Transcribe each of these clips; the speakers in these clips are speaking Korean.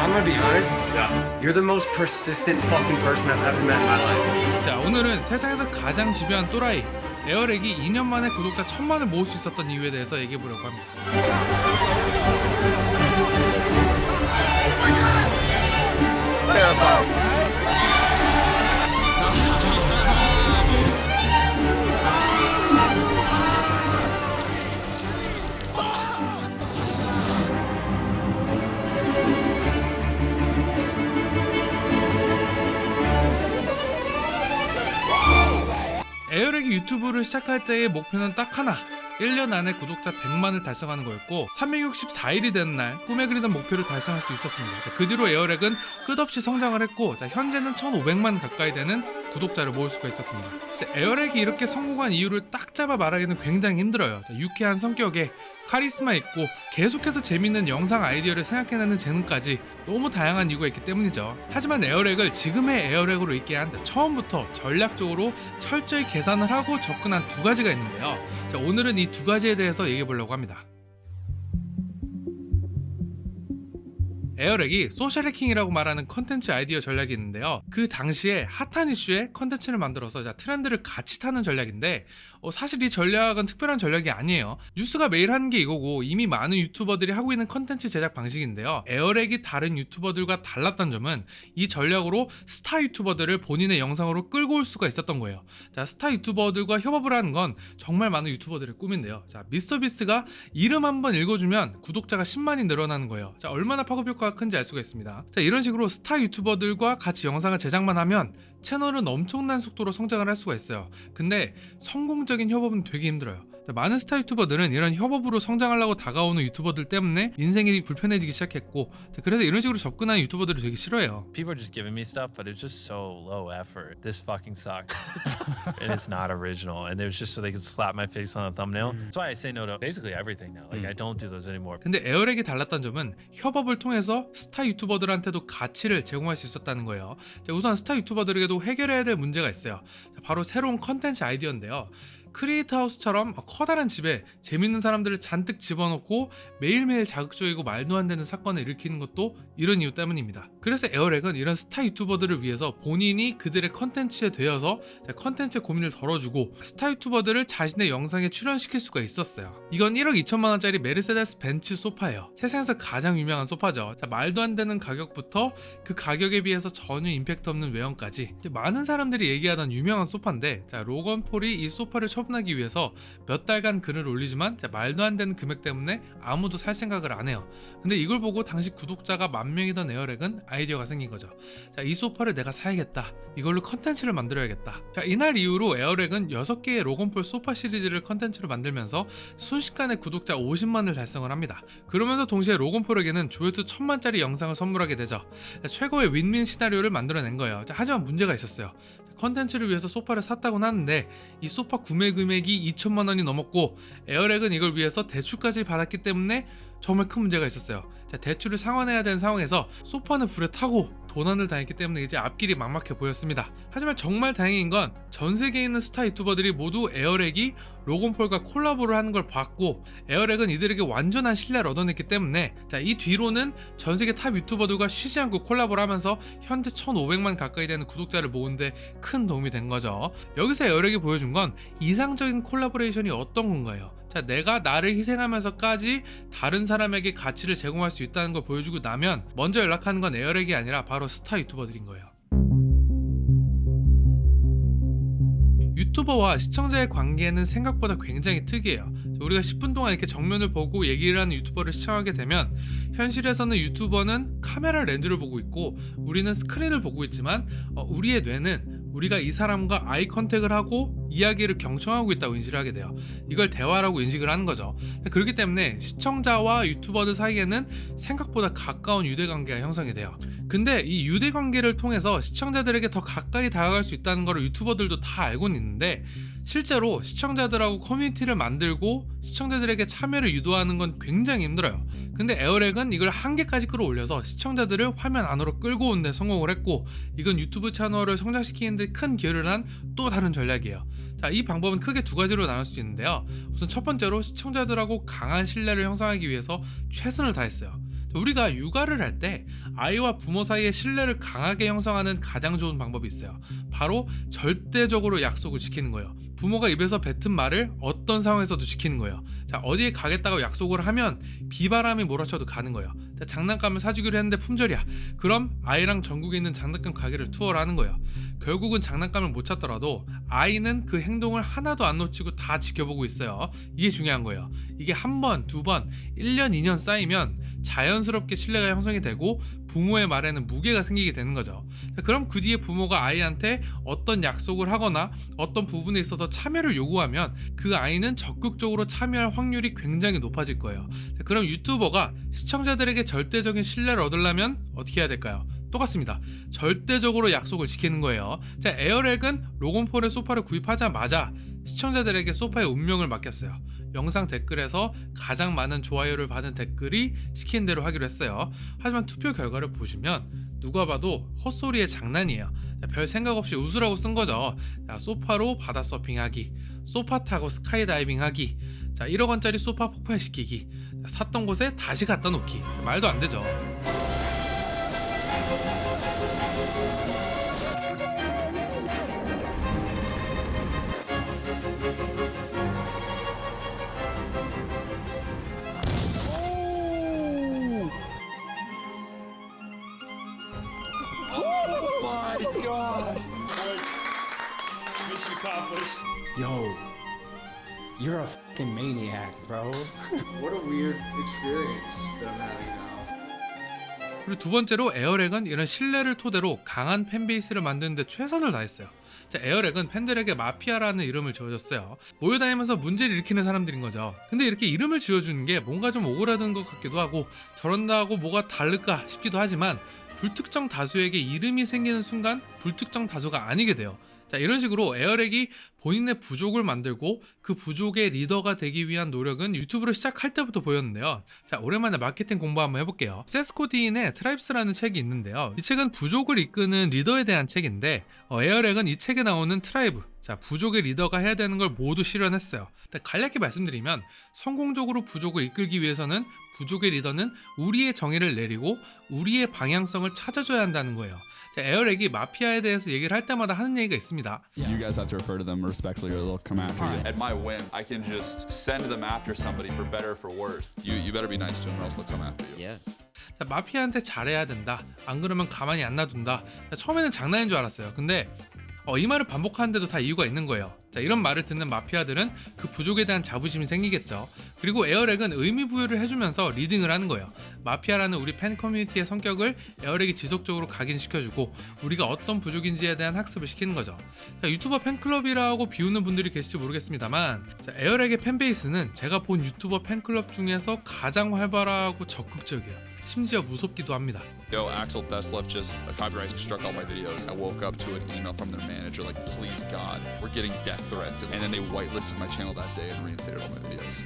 I'm gonna be honest. Yeah. You're the most persistent fucking person I've ever met in my life. 자, 오늘은 세상에서 가장 집요한 또라이 에어렉이 2년 만에 구독자 1000만을 모을 수 있었던 이유에 대해서 얘기해 보려고 합니다. 에어렉이 유튜브를 시작할 때의 목표는 딱 하나, 1년 안에 구독자 100만을 달성하는 거였고 364일이 되는 날 꿈에 그리던 목표를 달성할 수 있었습니다. 그 뒤로 에어렉은 끝없이 성장을 했고 현재는 1500만 가까이 되는 구독자를 모을 수가 있었습니다. 에어렉이 이렇게 성공한 이유를 딱 잡아 말하기는 굉장히 힘들어요. 유쾌한 성격에 카리스마 있고 계속해서 재밌는 영상 아이디어를 생각해내는 재능까지 너무 다양한 이유가 있기 때문이죠. 하지만 에어렉을 지금의 에어렉으로 있게 한 처음부터 전략적으로 철저히 계산을 하고 접근한 두 가지가 있는데요. 오늘은 이 두 가지에 대해서 얘기해 보려고 합니다. 에어렉이 소셜 해킹이라고 말하는 컨텐츠 아이디어 전략이 있는데요. 그 당시에 핫한 이슈에 컨텐츠를 만들어서 트렌드를 같이 타는 전략인데 사실 이 전략은 특별한 전략이 아니에요. 뉴스가 매일 하는 게 이거고 이미 많은 유튜버들이 하고 있는 컨텐츠 제작 방식인데요. 에어렉이 다른 유튜버들과 달랐던 점은 이 전략으로 스타 유튜버들을 본인의 영상으로 끌고 올 수가 있었던 거예요. 스타 유튜버들과 협업을 하는 건 정말 많은 유튜버들의 꿈인데요. 미스터비스트가 이름 한번 읽어주면 구독자가 10만이 늘어나는 거예요. 얼마나 파급 효과가 큰지 알 수가 있습니다. 이런 식으로 스타 유튜버들과 같이 영상을 제작만 하면 채널은 엄청난 속도로 성장을 할 수가 있어요. 근데 성공적인 협업은 되게 힘들어요. 많은 스타 유튜버들은 이런 협업으로 성장하려고 다가오는 유튜버들 때문에 인생이 불편해지기 시작했고 그래서 이런 식으로 접근하는 유튜버들을 되게 싫어해요. People are just giving me stuff, but it's just so low effort. This fucking sucks. And it's not original. And it was just so they could slap my face on a thumbnail. That's why I say no to basically everything now. Like I don't do those anymore. 근데 에어렉이 달랐던 점은 협업을 통해서 스타 유튜버들한테도 가치를 제공할 수 있었다는 거예요. 우선 스타 유튜버들에게도 해결해야 될 문제가 있어요. 바로 새로운 컨텐츠 아이디어인데요. 크리에이터 하우스처럼 커다란 집에 재밌는 사람들을 잔뜩 집어넣고 매일매일 자극적이고 말도 안 되는 사건을 일으키는 것도 이런 이유 때문입니다. 그래서 에어렉은 이런 스타 유튜버들을 위해서 본인이 그들의 컨텐츠에 되어서 컨텐츠의 고민을 덜어주고 스타 유튜버들을 자신의 영상에 출연시킬 수가 있었어요. 이건 1억 2천만 원짜리 메르세데스 벤츠 소파예요. 세상에서 가장 유명한 소파죠. 말도 안 되는 가격부터 그 가격에 비해서 전혀 임팩트 없는 외형까지 많은 사람들이 얘기하던 유명한 소파인데 로건 폴이 이 소파를 처분하기 위해서 몇 달간 글을 올리지만 말도 안 되는 금액 때문에 아무도 살 생각을 안 해요. 근데 이걸 보고 당시 구독자가 10,000명이던 에어렉은 아이디어가 생긴 거죠. 이 소파를 내가 사야겠다. 이걸로 컨텐츠를 만들어야겠다. 이날 이후로 에어렉은 6개의 로건 폴 소파 시리즈를 컨텐츠로 만들면서 순식간에 구독자 50만을 달성을 합니다. 그러면서 동시에 로건 폴에게는 조회수 1000만짜리 영상을 선물하게 되죠. 최고의 윈윈 시나리오를 만들어낸 거예요. 하지만 문제가 있었어요. 컨텐츠를 위해서 소파를 샀다고는 하는데 이 소파 구매 금액이 2천만 원이 넘었고 에어렉은 이걸 위해서 대출까지 받았기 때문에 정말 큰 문제가 있었어요. 대출을 상환해야 되는 상황에서 소파는 불에 타고 도난을 당했기 때문에 이제 앞길이 막막해 보였습니다. 하지만 정말 다행인 건 전 세계에 있는 스타 유튜버들이 모두 에어렉이 로건 폴과 콜라보를 하는 걸 봤고 에어렉은 이들에게 완전한 신뢰를 얻어냈기 때문에 이 뒤로는 전 세계 탑 유튜버들과 쉬지 않고 콜라보를 하면서 현재 1500만 가까이 되는 구독자를 모으는데 큰 도움이 된 거죠. 여기서 에어렉이 보여준 건 이상적인 콜라보레이션이 어떤 건가요? 내가 나를 희생하면서까지 다른 사람에게 가치를 제공할 수 있다는 걸 보여주고 나면 먼저 연락하는 건 에어렉이 아니라 바로 스타 유튜버들인 거예요. 유튜버와 시청자의 관계는 생각보다 굉장히 특이해요. 우리가 10분 동안 이렇게 정면을 보고 얘기를 하는 유튜버를 시청하게 되면 현실에서는 유튜버는 카메라 렌즈를 보고 있고 우리는 스크린을 보고 있지만 우리의 뇌는 우리가 이 사람과 아이 컨택을 하고 이야기를 경청하고 있다고 인식을 하게 돼요. 이걸 대화라고 인식을 하는 거죠. 그렇기 때문에 시청자와 유튜버들 사이에는 생각보다 가까운 유대관계가 형성이 돼요. 근데 이 유대관계를 통해서 시청자들에게 더 가까이 다가갈 수 있다는 걸 유튜버들도 다 알고는 있는데 실제로 시청자들하고 커뮤니티를 만들고 시청자들에게 참여를 유도하는 건 굉장히 힘들어요. 근데 에어렉은 이걸 한계까지 끌어올려서 시청자들을 화면 안으로 끌고 오는 데 성공을 했고 이건 유튜브 채널을 성장시키는 데 큰 기여를 한 또 다른 전략이에요. 이 방법은 크게 두 가지로 나눌 수 있는데요. 우선 첫 번째로 시청자들하고 강한 신뢰를 형성하기 위해서 최선을 다했어요. 우리가 육아를 할 때 아이와 부모 사이의 신뢰를 강하게 형성하는 가장 좋은 방법이 있어요. 바로 절대적으로 약속을 지키는 거예요. 부모가 입에서 뱉은 말을 어떤 상황에서도 지키는 거예요. 자, 어디에 가겠다고 약속을 하면 비바람이 몰아쳐도 가는 거예요. 자, 장난감을 사주기로 했는데 품절이야. 그럼 아이랑 전국에 있는 장난감 가게를 투어를 하는 거예요. 결국은 장난감을 못 찾더라도 아이는 그 행동을 하나도 안 놓치고 다 지켜보고 있어요. 이게 중요한 거예요. 이게 한 번, 두 번, 1년, 2년 쌓이면 자연스럽게 신뢰가 형성이 되고 부모의 말에는 무게가 생기게 되는 거죠. 그럼 그 뒤에 부모가 아이한테 어떤 약속을 하거나 어떤 부분에 있어서 참여를 요구하면 그 아이는 적극적으로 참여할 확률이 굉장히 높아질 거예요. 그럼 유튜버가 시청자들에게 절대적인 신뢰를 얻으려면 어떻게 해야 될까요? 똑같습니다. 절대적으로 약속을 지키는 거예요. 자, 에어렉은 로건폴의 소파를 구입하자마자 시청자들에게 소파의 운명을 맡겼어요. 영상 댓글에서 가장 많은 좋아요를 받은 댓글이 시킨 대로 하기로 했어요. 하지만 투표 결과를 보시면 누가 봐도 헛소리의 장난이에요. 자, 별 생각 없이 웃으라고 쓴 거죠. 자, 소파로 바다 서핑하기, 소파 타고 스카이다이빙 하기, 자, 1억 원짜리 소파 폭발시키기, 자, 샀던 곳에 다시 갖다 놓기. 말도 안 되죠. Yo, you're a fucking maniac, bro. What a weird experience that I'm having now. 그리고 두 번째로 에어렉은 이런 신뢰를 토대로 강한 팬베이스를 만드는 데 최선을 다했어요. 자, 에어렉은 팬들에게 마피아라는 이름을 지어줬어요. 모여다니면서 문제를 일으키는 사람들인 거죠. 근데 이렇게 이름을 지어주는 게 뭔가 좀 오그라드는 것 같기도 하고 저런다 하고 뭐가 다를까 싶기도 하지만 불특정 다수에게 이름이 생기는 순간 불특정 다수가 아니게 돼요. 자, 이런 식으로 에어렉이 본인의 부족을 만들고 그 부족의 리더가 되기 위한 노력은 유튜브를 시작할 때부터 보였는데요. 자, 오랜만에 마케팅 공부 한번 해볼게요. 세스코디인의 트라이브스라는 책이 있는데요. 이 책은 부족을 이끄는 리더에 대한 책인데 에어렉은 이 책에 나오는 트라이브, 자, 부족의 리더가 해야 되는 걸 모두 실현했어요. 간략히 말씀드리면 성공적으로 부족을 이끌기 위해서는 부족의 리더는 우리의 정의를 내리고 우리의 방향성을 찾아줘야 한다는 거예요. 자, 에어렉이 마피아에 대해서 얘기를 할 때마다 하는 얘기가 있습니다. You guys have to refer to them respectfully or they'll come after you. At my whim, I can just send them after somebody for better or for worse. You better be nice to them or else they'll come after you. 자, 마피아한테 잘해야 된다. 안 그러면 가만히 안 놔둔다. 자, 처음에는 장난인 줄 알았어요. 근데 이 말을 반복하는데도 다 이유가 있는 거예요. 자, 이런 말을 듣는 마피아들은 그 부족에 대한 자부심이 생기겠죠. 그리고 에어렉은 의미 부여를 해주면서 리딩을 하는 거예요. 마피아라는 우리 팬 커뮤니티의 성격을 에어렉이 지속적으로 각인시켜주고 우리가 어떤 부족인지에 대한 학습을 시키는 거죠. 자, 유튜버 팬클럽이라고 비우는 분들이 계실지 모르겠습니다만 자, 에어렉의 팬베이스는 제가 본 유튜버 팬클럽 중에서 가장 활발하고 적극적이에요. 심지어 무섭기도 합니다. Yo, Axel Thesleff just copyright struck all my videos. I woke up to an email from their manager like, please God, we're getting death threats. And then they whitelisted my channel that day and reinstated all my videos.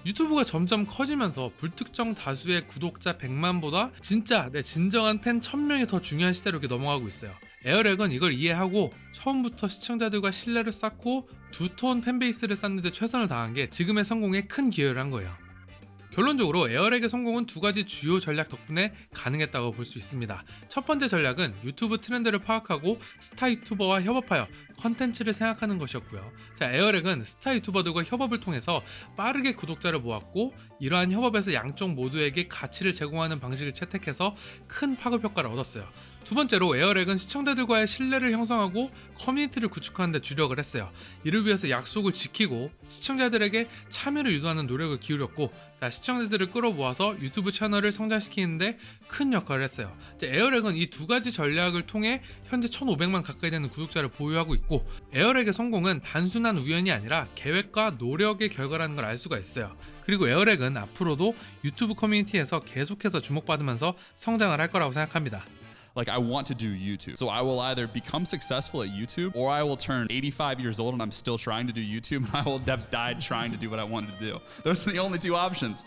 유튜브가 점점 커지면서 불특정 다수의 구독자 100만보다 진짜 내 진정한 팬 1000명이 더 중요한 시대로 이렇게 넘어가고 있어요. 에어렉은 이걸 이해하고 처음부터 시청자들과 신뢰를 쌓고 두터운 팬베이스를 쌓는 데 최선을 다한 게 지금의 성공에 큰 기여를 한 거예요. 결론적으로 에어렉의 성공은 두 가지 주요 전략 덕분에 가능했다고 볼 수 있습니다. 첫 번째 전략은 유튜브 트렌드를 파악하고 스타 유튜버와 협업하여 컨텐츠를 생각하는 것이었고요. 자, 에어렉은 스타 유튜버들과 협업을 통해서 빠르게 구독자를 모았고 이러한 협업에서 양쪽 모두에게 가치를 제공하는 방식을 채택해서 큰 파급 효과를 얻었어요. 두 번째로 에어렉은 시청자들과의 신뢰를 형성하고 커뮤니티를 구축하는 데 주력을 했어요. 이를 위해서 약속을 지키고 시청자들에게 참여를 유도하는 노력을 기울였고 자, 시청자들을 끌어모아서 유튜브 채널을 성장시키는데 큰 역할을 했어요. 자, 에어렉은 이 두 가지 전략을 통해 현재 1500만 가까이 되는 구독자를 보유하고 있고 에어렉의 성공은 단순한 우연이 아니라 계획과 노력의 결과라는 걸 알 수가 있어요. 그리고 에어렉은 앞으로도 유튜브 커뮤니티에서 계속해서 주목받으면서 성장을 할 거라고 생각합니다. Like, I want to do YouTube. So I will either become successful at YouTube or I will turn 85 years old and I'm still trying to do YouTube and I will have died trying to do what I wanted to do. Those are the only two options.